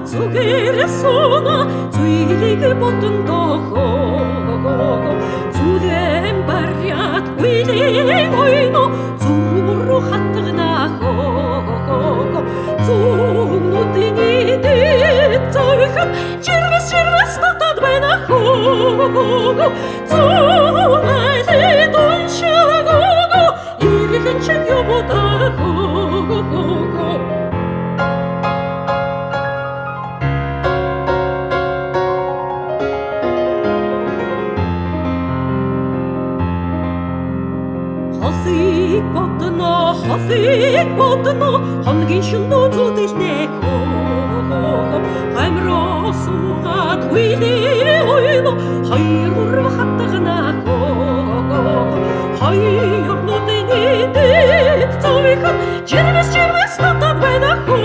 Зүгээрсона зүйлэг бодондоо зүлэм барьяд үйлэн ойно зүруу хатгнаахо зүгнүүдийн дэд зовхон жирвэс татад байнахо зүнайлэ дуншаго ирхэн чиг юмудахо Хосыг бодно хоногийн шүндөө зүдэлнэхо гамроо суугаад үйлээ ойно хоёр гурав хатгнаахо хоёр нүдний дэд зовхон жирвэс татад байнахо